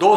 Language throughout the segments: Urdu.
2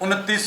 29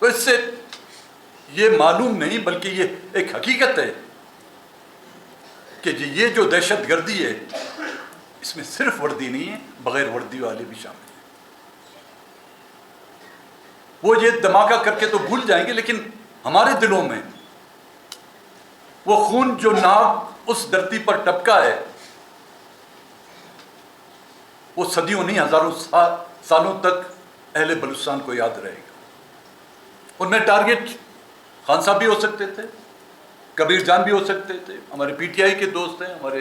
تو اس سے یہ معلوم نہیں بلکہ یہ ایک حقیقت ہے کہ یہ جو دہشت گردی ہے اس میں صرف وردی نہیں ہے، بغیر وردی والے بھی شامل ہیں۔ وہ یہ دھماکہ کر کے تو بھول جائیں گے، لیکن ہمارے دلوں میں وہ خون جو ناک اس دھرتی پر ٹپکا ہے وہ صدیوں نہیں ہزاروں سالوں تک اہل بلوچستان کو یاد رہے گا۔ ان میں ٹارگٹ خان صاحب بھی ہو سکتے تھے، کبیر جان بھی ہو سکتے تھے، ہمارے پی ٹی آئی کے دوست ہیں، ہمارے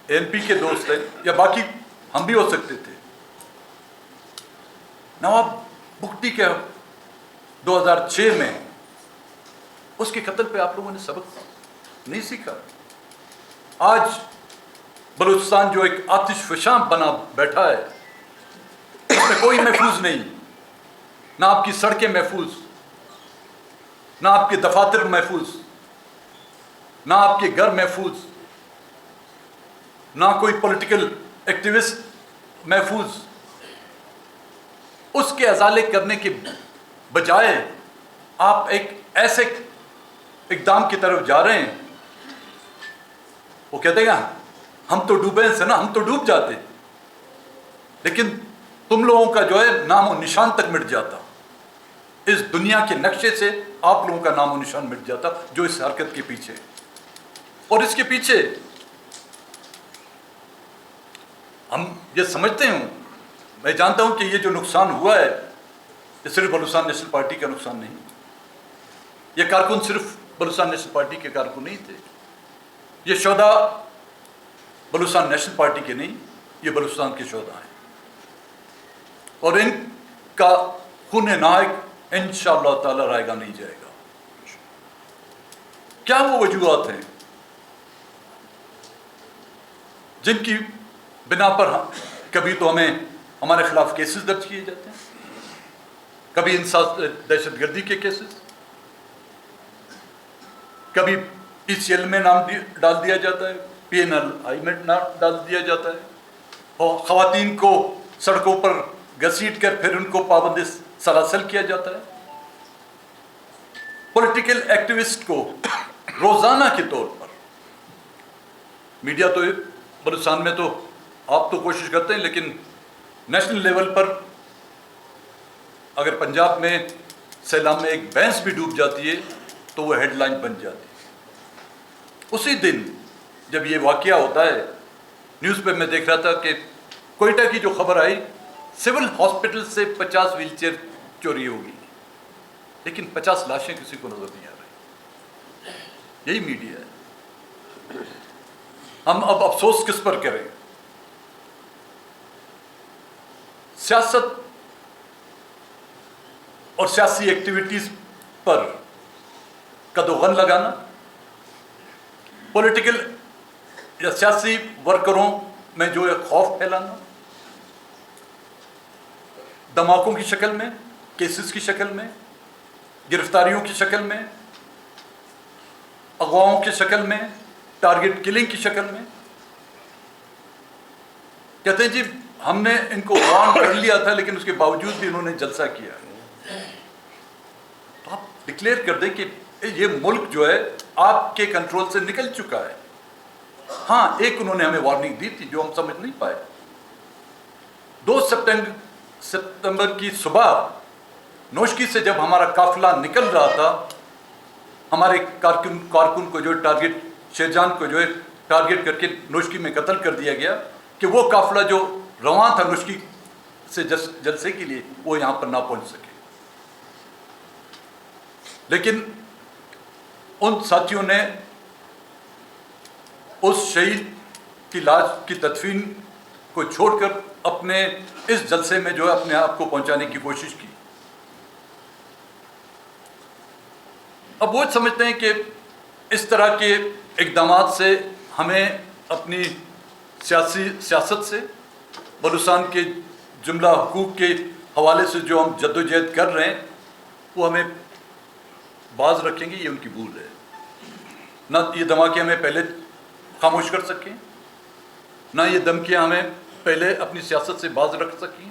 این پی کے دوست ہیں، یا باقی ہم بھی ہو سکتے تھے۔ نواب بگٹی کے 2006 میں اس کے قتل پہ آپ لوگوں نے سبق نہیں سیکھا؟ آج بلوچستان جو ایک آتش فشاں بنا بیٹھا ہے، اس میں کوئی محفوظ نہیں، نہ آپ کی سڑکیں محفوظ، نہ آپ کے دفاتر محفوظ، نہ آپ کے گھر محفوظ، نہ کوئی پولیٹیکل ایکٹیوسٹ محفوظ۔ اس کے ازالے کرنے کے بجائے آپ ایک ایسے اقدام کی طرف جا رہے ہیں، وہ کہتے ہیں ہم تو ڈوبے سے نا، ہم تو ڈوب جاتے، لیکن تم لوگوں کا جو ہے نام و نشان تک مٹ جاتا، اس دنیا کے نقشے سے آپ لوگوں کا نام و نشان مٹ جاتا جو اس حرکت کے پیچھے۔ اور اس کے پیچھے ہم یہ سمجھتے ہوں، میں جانتا ہوں کہ یہ جو نقصان ہوا ہے یہ صرف بلوچستان نیشنل پارٹی کا نقصان نہیں، یہ کارکن صرف بلوچستان نیشنل پارٹی کے کارکن نہیں تھے، یہ شہداء بلوچستان نیشنل پارٹی کے نہیں، یہ بلوچستان کے شہداء ہیں، اور ان کا خون نائق انشاءاللہ تعالی رائے گا نہیں جائے گا۔ کیا وہ وجوہات ہیں جن کی بنا پر کبھی تو ہمارے خلاف کیسز درج کیے جاتے ہیں، کبھی انسان دہشت گردی کے کیسز، کبھی پی سی ایل میں نام ڈال دیا جاتا ہے، پی این ایل آئی میں نام ڈال دیا جاتا ہے، اور خواتین کو سڑکوں پر گھسیٹ کر پھر ان کو پابند سلاسل کیا جاتا ہے۔ پولیٹیکل ایکٹیوسٹ کو روزانہ کے طور پر میڈیا تو بلوچستان میں تو آپ تو کوشش کرتے ہیں، لیکن نیشنل لیول پر اگر پنجاب میں سیلاب میں ایک بھینس بھی ڈوب جاتی ہے تو وہ ہیڈ لائن بن جاتی ہے۔ اسی دن جب یہ واقعہ ہوتا ہے، نیوز پہ میں دیکھ رہا تھا کہ کوئٹہ کی جو خبر آئی، سول ہاسپٹل سے 50 ویل چیئر چوری ہوگی، لیکن 50 لاشیں کسی کو نظر نہیں آ رہی۔ یہی میڈیا ہے۔ ہم اب افسوس کس پر کریں؟ سیاست اور سیاسی ایکٹیویٹیز پر قدغن لگانا، پولیٹیکل یا سیاسی ورکروں میں جو ایک خوف پھیلانا، دھماکوں کی شکل میں، کیسز کی شکل میں، گرفتاریوں کی شکل میں، اغواؤں کی شکل میں، ٹارگٹ کلنگ کی شکل میں۔ کہتے ہیں جی ہم نے ان کو وارن کر لیا تھا لیکن اس کے باوجود بھی انہوں نے جلسہ کیا۔ تو آپ ڈکلیئر کر دیں کہ یہ ملک جو ہے آپ کے کنٹرول سے نکل چکا ہے۔ ہاں ایک انہوں نے ہمیں وارننگ دی تھی جو ہم سمجھ نہیں پائے۔ 2 ستمبر کی صبح نوشکی سے جب ہمارا قافلہ نکل رہا تھا، ہمارے کارکن کو جو ٹارگٹ شیرجان کو جو ہے ٹارگٹ کر کے نوشکی میں قتل کر دیا گیا کہ وہ قافلہ جو رواں تھا نوشکی سے جلسے کے لیے وہ یہاں پر نہ پہنچ سکے۔ لیکن ان ساتھیوں نے اس شہید کی لاش کی تدفین کو چھوڑ کر اپنے اس جلسے میں جو ہے اپنے آپ کو پہنچانے کی کوشش کی۔ اب وہ سمجھتے ہیں کہ اس طرح کے اقدامات سے ہمیں اپنی سیاست سے بلوچستان کے جملہ حقوق کے حوالے سے جو ہم جدوجہد کر رہے ہیں وہ ہمیں باز رکھیں گے، یہ ان کی بھول ہے۔ نہ یہ دھماکے ہمیں پہلے خاموش کر سکیں، نہ یہ دھمکیاں ہمیں پہلے اپنی سیاست سے باز رکھ سکیں،